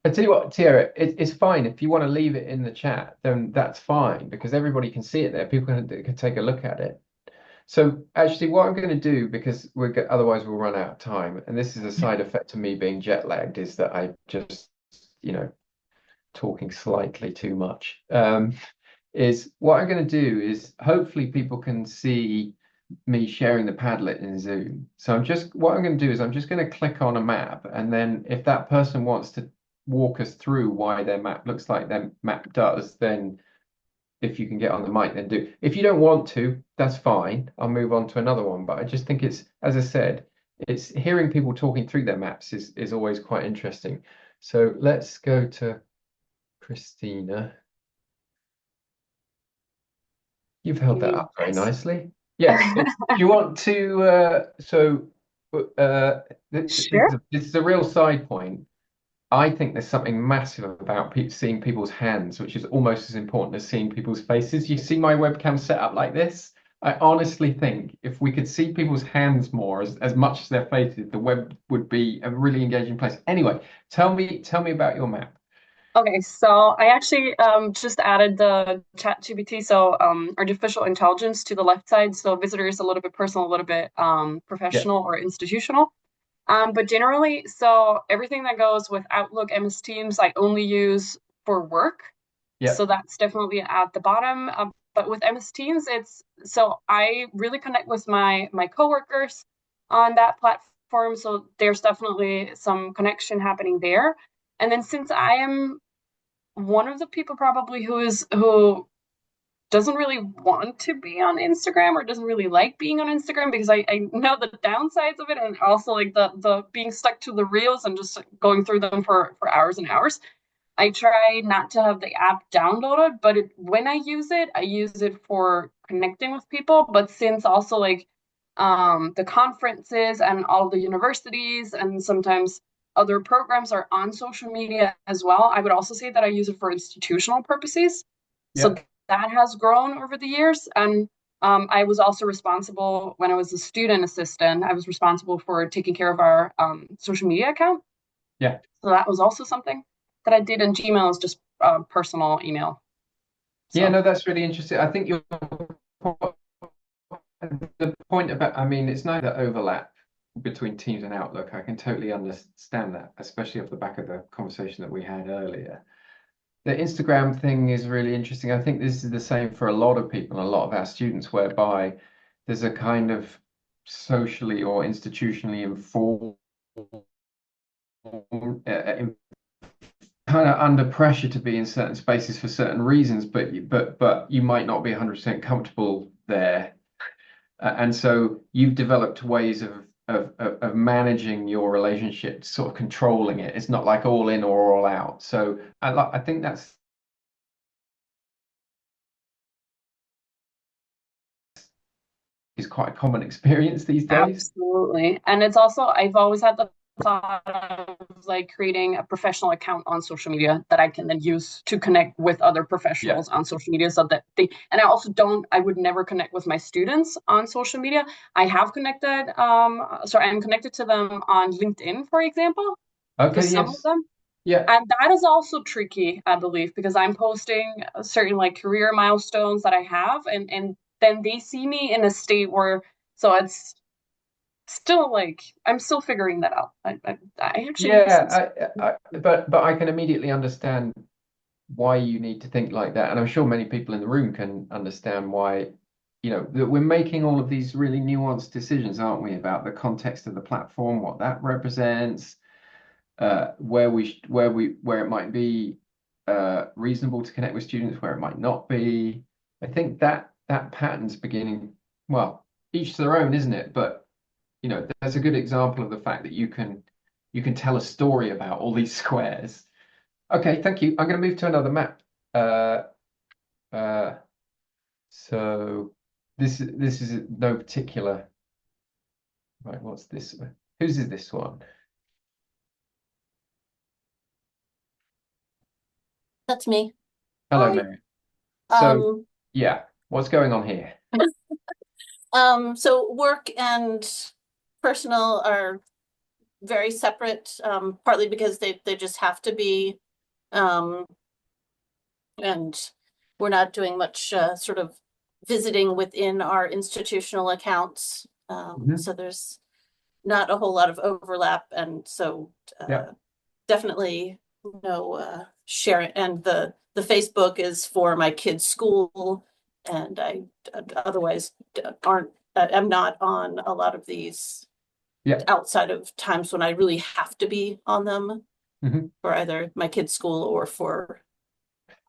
I tell you what, Tierra, it's fine if you want to leave it in the chat, then that's fine because everybody can see it there. People can take a look at it. So actually, what I'm going to do, because otherwise we'll run out of time, and this is a side effect of me being jet lagged, is that I just, talking slightly too much. Is what I'm going to do is hopefully people can see me sharing the Padlet in Zoom. So what I'm going to do is I'm just going to click on a map, and then if that person wants to walk us through why their map looks like their map does, then if you can get on the mic, then do. If you don't want to, that's fine. I'll move on to another one. But I just think it's, as I said, it's hearing people talking through their maps is always quite interesting. So let's go to Christina. You've held that up very nicely. Yes. Do you want to? This Sure. this is a real side point. I think there's something massive about seeing people's hands, which is almost as important as seeing people's faces. You see my webcam set up like this? I honestly think if we could see people's hands more as much as their faces, the web would be a really engaging place. Anyway, tell me about your map. Okay, so I actually just added the ChatGPT, so artificial intelligence to the left side. So visitors a little bit personal, a little bit professional or institutional. But generally, so everything that goes with Outlook, MS Teams, I only use for work. Yeah. So that's definitely at the bottom. But with MS Teams, so I really connect with my coworkers on that platform. So there's definitely some connection happening there. And then since I am one of the people probably who doesn't really want to be on Instagram or doesn't really like being on Instagram because I know the downsides of it, and also like the being stuck to the reels and just going through them for hours and hours. I try not to have the app downloaded, but when I use it for connecting with people. But since also like the conferences and all the universities and sometimes other programs are on social media as well, I would also say that I use it for institutional purposes. So that has grown over the years. And I was also responsible when I was a student assistant. I was responsible for taking care of our social media account. Yeah. So that was also something that I did. And Gmail is just personal email. So. Yeah, no, that's really interesting. I think the point about, I mean, it's not that overlap between Teams and Outlook. I can totally understand that, especially off the back of the conversation that we had earlier. The Instagram thing is really interesting. I think this is the same for a lot of people and a lot of our students, whereby there's a kind of socially or institutionally informed, kind of under pressure to be in certain spaces for certain reasons, but you might not be 100% comfortable there. And so you've developed ways of managing your relationship, sort of controlling it. It's not like all in or all out. So I think that's is quite a common experience these days. Absolutely. And it's also, I've always had the thought of like creating a professional account on social media that I can then use to connect with other professionals on social media, so that and I would never connect with my students on social media. I have connected, so I'm connected to them on LinkedIn, for example. Okay, some of them. Yeah. And that is also tricky, I believe, because I'm posting certain like career milestones that I have, and then they see me in a state where, so it's still like I'm still figuring that out. I actually but I can immediately understand why you need to think like that, and I'm sure many people in the room can understand why, that we're making all of these really nuanced decisions, aren't we, about the context of the platform, what that represents, where it might be reasonable to connect with students, where it might not be. I think that pattern's beginning, well, each to their own, isn't it? But there's a good example of the fact that you can tell a story about all these squares. Okay, thank you. I'm going to move to another map. So this is no particular. Right, what's this? Whose is this one? That's me. Hello, Hi. Mary. So yeah, what's going on here? So work and personal are very separate, partly because they just have to be, and we're not doing much sort of visiting within our institutional accounts. So there's not a whole lot of overlap, and so definitely no sharing. And the Facebook is for my kids' school, and I otherwise aren't I'm not on a lot of these outside of times when I really have to be on them for either my kids' school or for.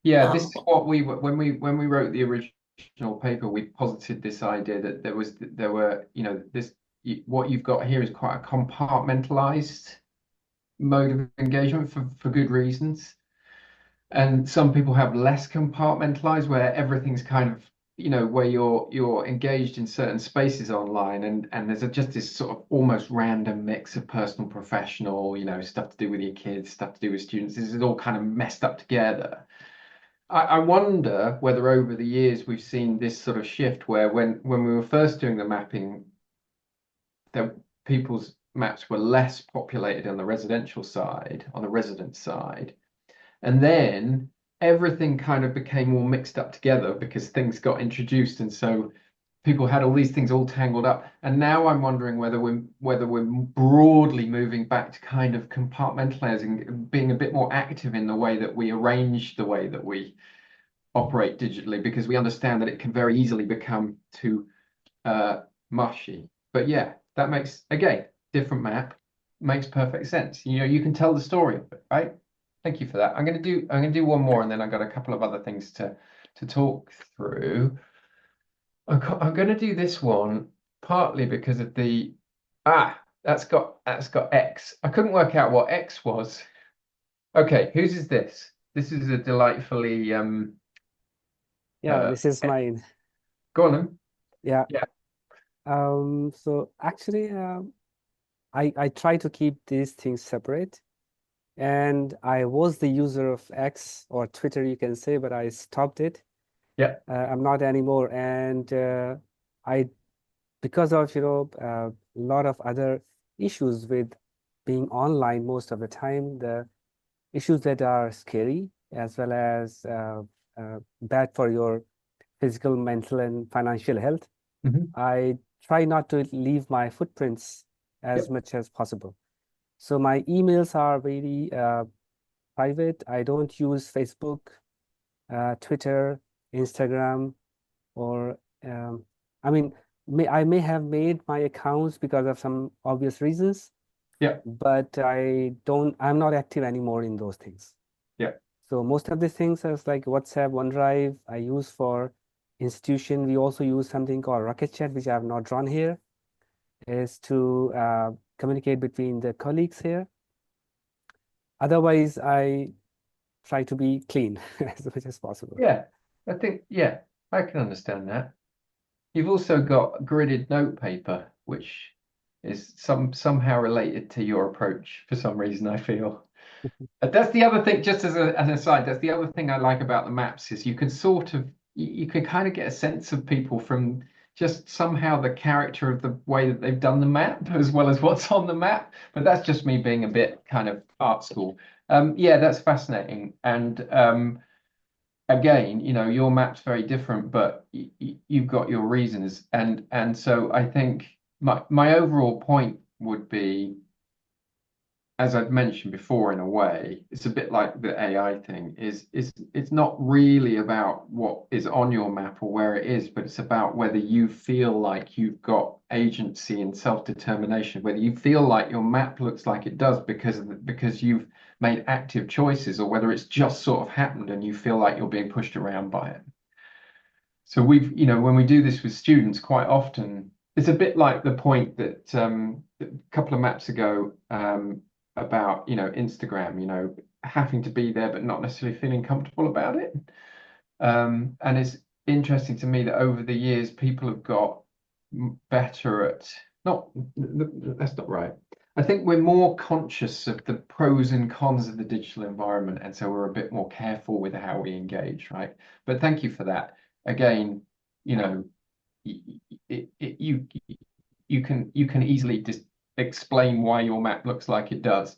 Yeah, this is what when we wrote the original paper, we posited this idea that there were, you know, what you've got here is quite a compartmentalized mode of engagement for good reasons. And some people have less compartmentalized, where everything's kind of, you know, where you're engaged in certain spaces online, and there's just this sort of almost random mix of personal, professional, you know, stuff to do with your kids, stuff to do with students. This is all kind of messed up together. I wonder whether over the years we've seen this sort of shift where when we were first doing the mapping, that people's maps were less populated on the residential side, on the resident side. And then everything kind of became more mixed up together because things got introduced. And so people had all these things all tangled up. And now I'm wondering whether we're broadly moving back to kind of compartmentalizing, being a bit more active in the way that we arrange the way that we operate digitally, because we understand that it can very easily become too mushy. But yeah, that makes, again, different map, makes perfect sense. You know, you can tell the story of it, right? Thank you for that. I'm gonna do one more, and then I've got a couple of other things to talk through. I'm gonna do this one partly because of the that's got X. I couldn't work out what X was. Okay, whose is this? This is a delightfully this is mine. Go on then. Yeah. Yeah. So actually, I try to keep these things separate. And I was the user of X or Twitter, you can say, but I stopped it. Yeah. I'm not anymore. And because of, you know, a lot of other issues with being online most of the time, the issues that are scary as well as bad for your physical, mental, and financial health, I try not to leave my footprints as much as possible. So my emails are very private. I don't use Facebook, Twitter, Instagram, or I mean, I may have made my accounts because of some obvious reasons. Yeah. But I'm not active anymore in those things. Yeah. So most of the things is like WhatsApp, OneDrive, I use for institution. We also use something called Rocket Chat, which I have not drawn here, is to communicate between the colleagues here. Otherwise, I try to be clean as much as possible. Yeah, I think, I can understand that. You've also got gridded note paper, which is somehow related to your approach for some reason, I feel. That's the other thing, just as an aside, that's the other thing I like about the maps is you can you can kind of get a sense of people from just somehow the character of the way that they've done the map as well as what's on the map. But that's just me being a bit kind of art school. Yeah, that's fascinating. And again, you know, your map's very different, but you've got your reasons. And so I think my overall point would be, as I've mentioned before, in a way, it's a bit like the AI thing, it's not really about what is on your map or where it is, but it's about whether you feel like you've got agency and self-determination, whether you feel like your map looks like it does because you've made active choices, or whether it's just sort of happened and you feel like you're being pushed around by it. So you know, when we do this with students, quite often, it's a bit like the point that a couple of maps ago, about, you know, Instagram, you know, having to be there but not necessarily feeling comfortable about it. And it's interesting to me that over the years people have got better at that's not right. I think we're more conscious of the pros and cons of the digital environment, and so we're a bit more careful with how we engage, right? But thank you for that. Again, you know, you can easily just explain why your map looks like it does.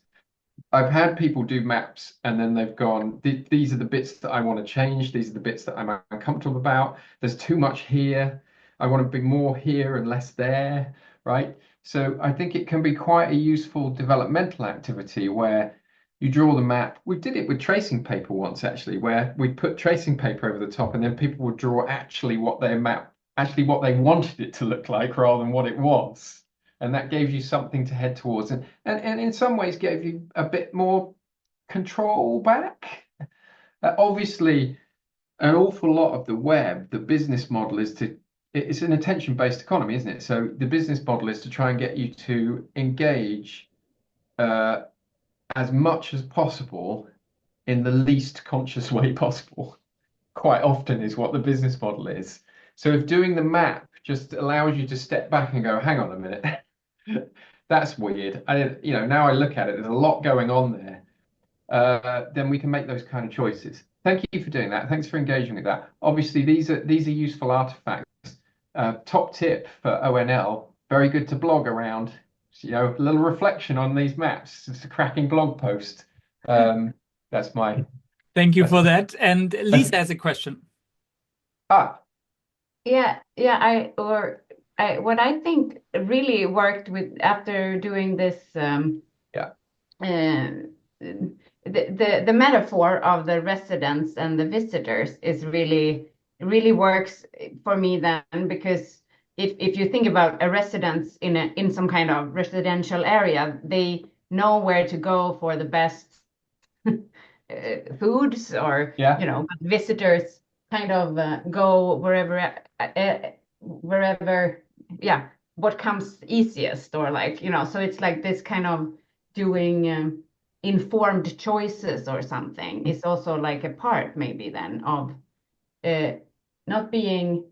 I've had people do maps and then they've gone, these are the bits that I want to change. These are the bits that I'm uncomfortable about. There's too much here. I want to be more here and less there, right? So I think it can be quite a useful developmental activity where you draw the map. We did it with tracing paper once, actually, where we put tracing paper over the top and then people would draw actually what their map actually what they wanted it to look like rather than what it was. And that gave you something to head towards, and in some ways gave you a bit more control back. Obviously, an awful lot of the web, the business model is it's an attention-based economy, isn't it? So the business model is to try and get you to engage as much as possible in the least conscious way possible. Quite often is what the business model is. So if doing the map just allows you to step back and go, hang on a minute, that's weird. Now I look at it, there's a lot going on there. Then we can make those kind of choices. Thank you for doing that. Thanks for engaging with that. Obviously, these are useful artifacts. Top tip for ONL, very good to blog around. A little reflection on these maps. It's a cracking blog post. That's my. Thank you for that. And Lisa has a question. Yeah. What I think really worked with after doing this. The metaphor of the residents and the visitors is really works for me then, because if you think about a residence in some kind of residential area, they know where to go for the best foods, or but visitors kind of go wherever what comes easiest, or so it's like this kind of doing informed choices or something is also like a part maybe then of not being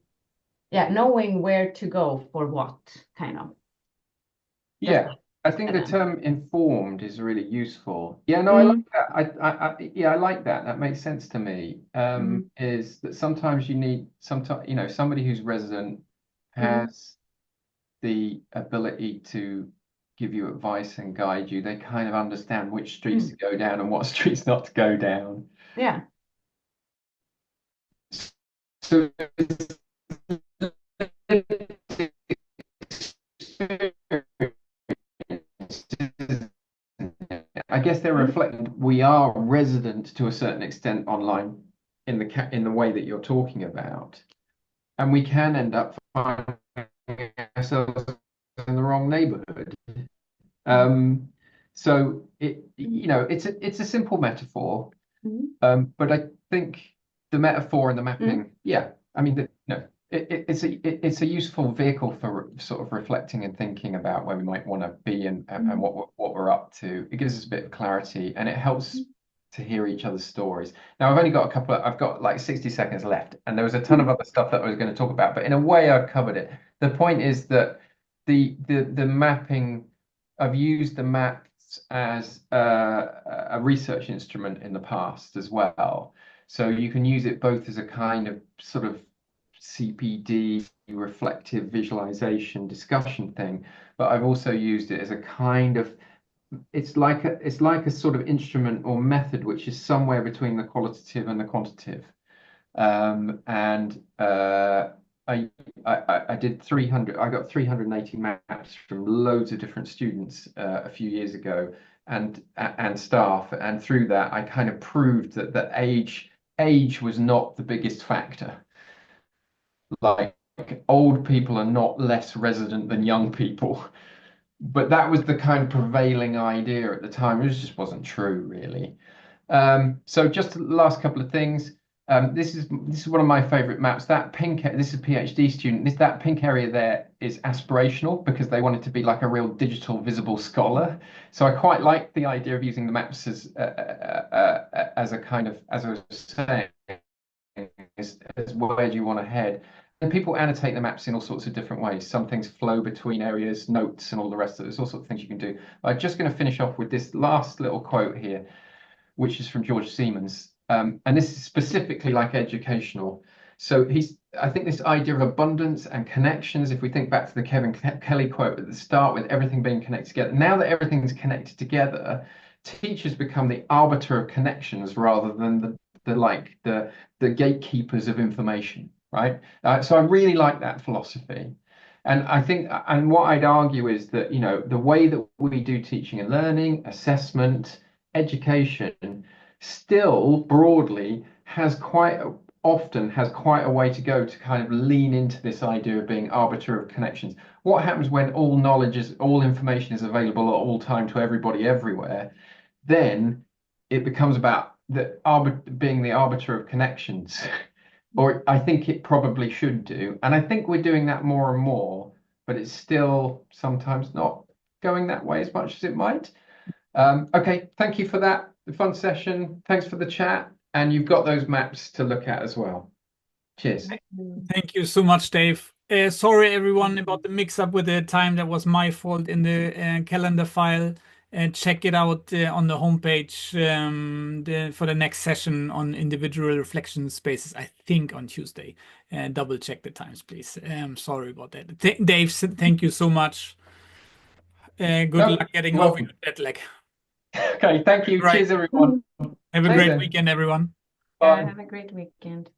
knowing where to go for what kind of. I think the term informed is really useful. I like that. I like that. That makes sense to me. Is that sometimes you need somebody who's resident has the ability to give you advice and guide you. They kind of understand which streets to go down and what streets not to go down. So I guess they're reflecting we are resident to a certain extent online in the way that you're talking about, and we can end up finding ourselves in the wrong neighborhood. So it's a simple metaphor, but I think the metaphor and the mapping, it's a useful vehicle for sort of reflecting and thinking about where we might want to be and what we're up to. It gives us a bit of clarity, and it helps to hear each other's stories. Now, I've got like 60 seconds left, and there was a ton of other stuff that I was going to talk about, but in a way I've covered it. The point is that the mapping, I've used the maps as a research instrument in the past as well. So you can use it both as a kind of sort of CPD, reflective visualization discussion thing, but I've also used it as a kind of, it's like a sort of instrument or method which is somewhere between the qualitative and the quantitative. I did 300. I got 380 maps from loads of different students a few years ago, and staff, and through that I kind of proved that age was not the biggest factor. Like old people are not less resident than young people, but that was the kind of prevailing idea at the time. It just wasn't true, really. So just the last couple of things. This is one of my favorite maps. That pink, this is a PhD student. That pink area there is aspirational because they wanted to be like a real digital visible scholar. So I quite like the idea of using the maps as a kind of, as I was saying, as where do you want to head? And people annotate the maps in all sorts of different ways. Some things flow between areas, notes, and all the rest of it. There's all sorts of things you can do. I'm just going to finish off with this last little quote here, which is from George Siemens. And this is specifically like educational. So I think this idea of abundance and connections, if we think back to the Kevin Kelly quote at the start with everything being connected together, now that everything's connected together, teachers become the arbiter of connections rather than the gatekeepers of information, right? So I really like that philosophy. And I think, and what I'd argue is that, the way that we do teaching and learning, assessment, education, still broadly has quite often has quite a way to go to kind of lean into this idea of being arbiter of connections. What happens when all information is available at all time to everybody everywhere? Then it becomes about being the arbiter of connections, or I think it probably should do. And I think we're doing that more and more, but it's still sometimes not going that way as much as it might. Okay, thank you for that fun session. Thanks for the chat. And you've got those maps to look at as well. Cheers. Thank you so much, Dave. Sorry, everyone, about the mix-up with the time. That was my fault in the calendar file. Check it out on the homepage for the next session on individual reflection spaces, I think on Tuesday. Double check the times, please. Sorry about that. Dave, thank you so much. Good luck getting over your jet lag. Okay, thank you. Cheers, everyone. Have a great weekend, everyone. Bye. Have a great weekend.